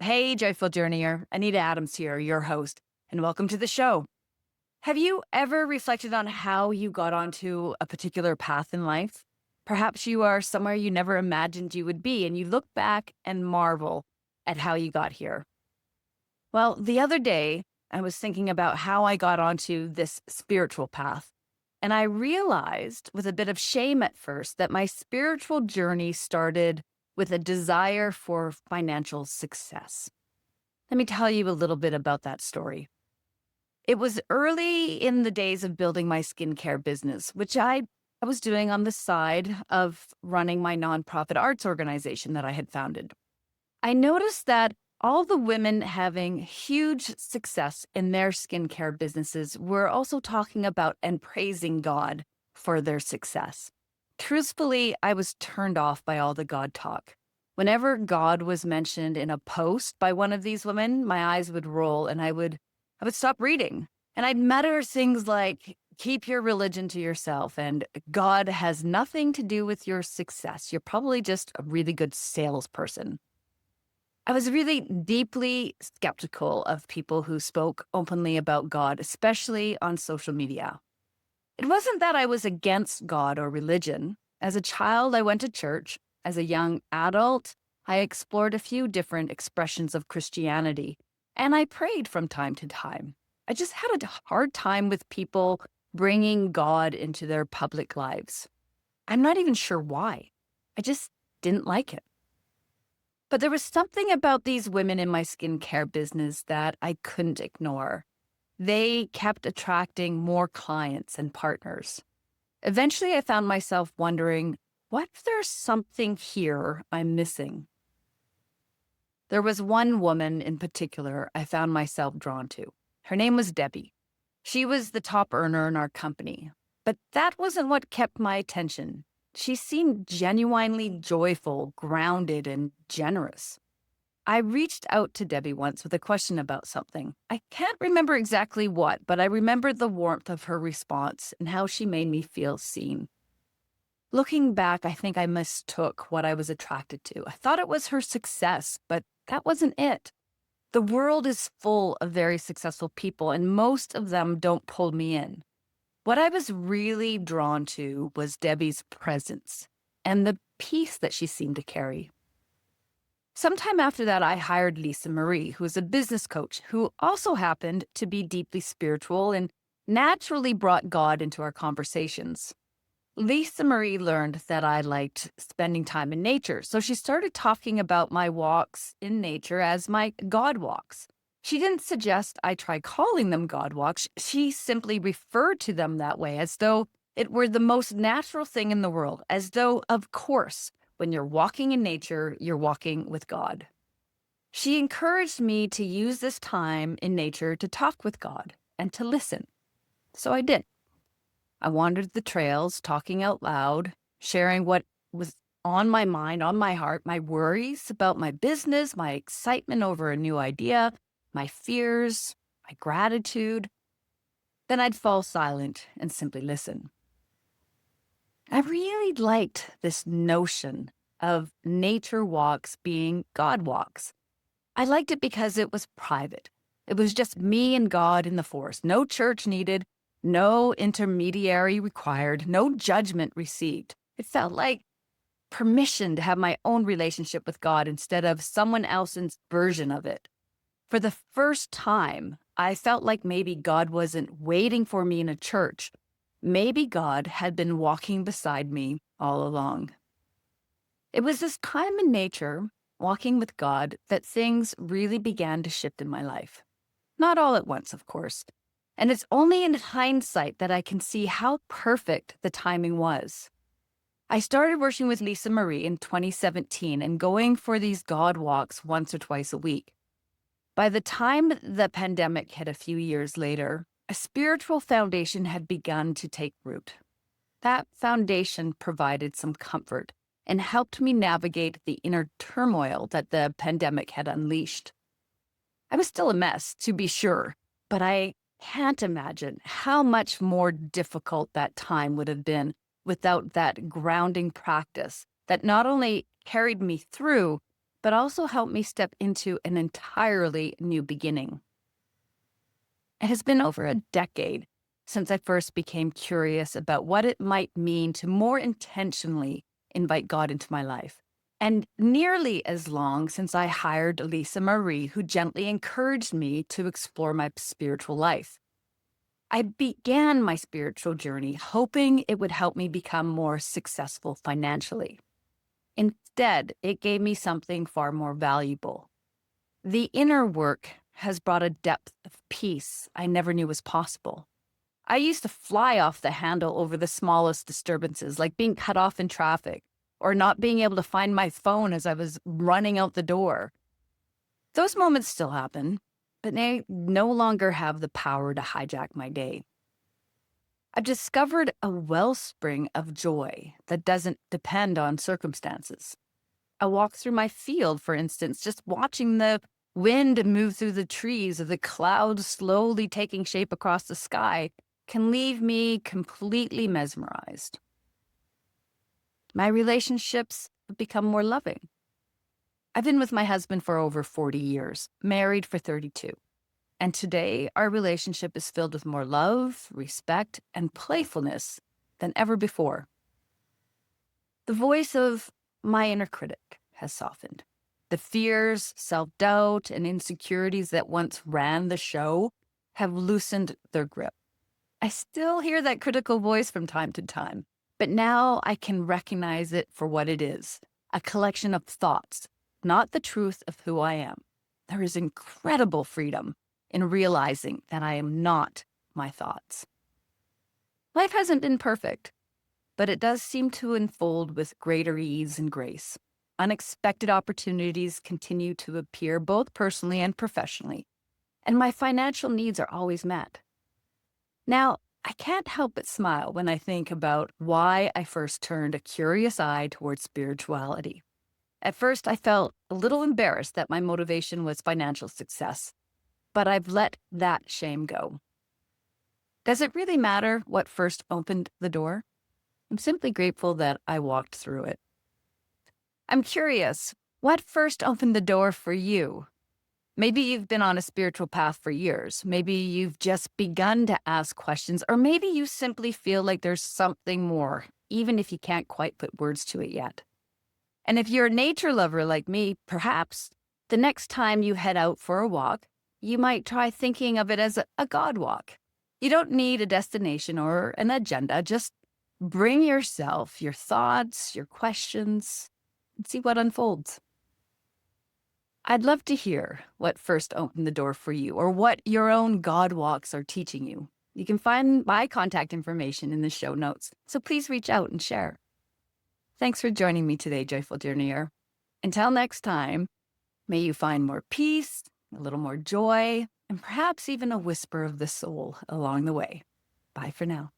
Hey, Joyful Journeyer. Anita Adams here, your host, and welcome to the show. Have you ever reflected on how you got onto a particular path in life? Perhaps you are somewhere you never imagined you would be, and you look back and marvel at how you got here. Well, the other day, I was thinking about how I got onto this spiritual path, and I realized with a bit of shame at first that my spiritual journey started with a desire for financial success. Let me tell you a little bit about that story. It was early in the days of building my skincare business, which I was doing on the side of running my nonprofit arts organization that I had founded. I noticed that all the women having huge success in their skincare businesses were also talking about and praising God for their success. Truthfully, I was turned off by all the God talk. Whenever God was mentioned in a post by one of these women, my eyes would roll and I would stop reading. And I'd mutter things like, keep your religion to yourself and God has nothing to do with your success. You're probably just a really good salesperson. I was really deeply skeptical of people who spoke openly about God, especially on social media. It wasn't that I was against God or religion. As a child, I went to church. As a young adult, I explored a few different expressions of Christianity, and I prayed from time to time. I just had a hard time with people bringing God into their public lives. I'm not even sure why. I just didn't like it. But there was something about these women in my skincare business that I couldn't ignore. They kept attracting more clients and partners. Eventually, I found myself wondering, what if there's something here I'm missing? There was one woman in particular I found myself drawn to. Her name was Debbi. She was the top earner in our company, but that wasn't what kept my attention. She seemed genuinely joyful, grounded, and generous. I reached out to Debbi once with a question about something. I can't remember exactly what, but I remember the warmth of her response and how she made me feel seen. Looking back, I think I mistook what I was attracted to. I thought it was her success, but that wasn't it. The world is full of very successful people, and most of them don't pull me in. What I was really drawn to was Debbi's presence and the peace that she seemed to carry. Sometime after that, I hired Lisa Marie, who is a business coach who also happened to be deeply spiritual and naturally brought God into our conversations. Lisa Marie learned that I liked spending time in nature, so she started talking about my walks in nature as my God walks. She didn't suggest I try calling them God walks. She simply referred to them that way as though it were the most natural thing in the world, as though, of course, when you're walking in nature, you're walking with God. She encouraged me to use this time in nature to talk with God and to listen. So I did. I wandered the trails, talking out loud, sharing what was on my mind, on my heart, my worries about my business, my excitement over a new idea, my fears, my gratitude. Then I'd fall silent and simply listen. I really liked this notion of nature walks being God walks. I liked it because it was private. It was just me and God in the forest. No church needed, no intermediary required, no judgment received. It felt like permission to have my own relationship with God instead of someone else's version of it. For the first time, I felt like maybe God wasn't waiting for me in a church. Maybe God had been walking beside me all along. It was this time in nature, walking with God, that things really began to shift in my life. Not all at once, of course. And it's only in hindsight that I can see how perfect the timing was. I started working with Lisa Marie in 2017 and going for these God walks once or twice a week. By the time the pandemic hit a few years later, a spiritual foundation had begun to take root. That foundation provided some comfort and helped me navigate the inner turmoil that the pandemic had unleashed. I was still a mess, to be sure, but I can't imagine how much more difficult that time would have been without that grounding practice that not only carried me through, but also helped me step into an entirely new beginning. It has been over a decade since I first became curious about what it might mean to more intentionally invite God into my life. And nearly as long since I hired Lisa Marie, who gently encouraged me to explore my spiritual life. I began my spiritual journey hoping it would help me become more successful financially. Instead, it gave me something far more valuable. The inner work has brought a depth of peace I never knew was possible. I used to fly off the handle over the smallest disturbances, like being cut off in traffic or not being able to find my phone as I was running out the door. Those moments still happen, but they no longer have the power to hijack my day. I've discovered a wellspring of joy that doesn't depend on circumstances. A walk through my field, for instance, just watching the wind move through the trees or the clouds slowly taking shape across the sky can leave me completely mesmerized. My relationships have become more loving. I've been with my husband for over 40 years, married for 32. And today, our relationship is filled with more love, respect, and playfulness than ever before. The voice of my inner critic has softened. The fears, self-doubt, and insecurities that once ran the show have loosened their grip. I still hear that critical voice from time to time, but now I can recognize it for what it is, a collection of thoughts, not the truth of who I am. There is incredible freedom in realizing that I am not my thoughts. Life hasn't been perfect, but it does seem to unfold with greater ease and grace. Unexpected opportunities continue to appear both personally and professionally, and my financial needs are always met. Now, I can't help but smile when I think about why I first turned a curious eye towards spirituality. At first, I felt a little embarrassed that my motivation was financial success, but I've let that shame go. Does it really matter what first opened the door? I'm simply grateful that I walked through it. I'm curious, what first opened the door for you? Maybe you've been on a spiritual path for years. Maybe you've just begun to ask questions, or maybe you simply feel like there's something more, even if you can't quite put words to it yet. And if you're a nature lover like me, perhaps the next time you head out for a walk, you might try thinking of it as a God walk. You don't need a destination or an agenda. Just bring yourself, your thoughts, your questions, and see what unfolds. I'd love to hear what first opened the door for you or what your own God walks are teaching you. You can find my contact information in the show notes, so please reach out and share. Thanks for joining me today, Joyful Journeyer. Until next time, may you find more peace, a little more joy, and perhaps even a whisper of the soul along the way. Bye for now.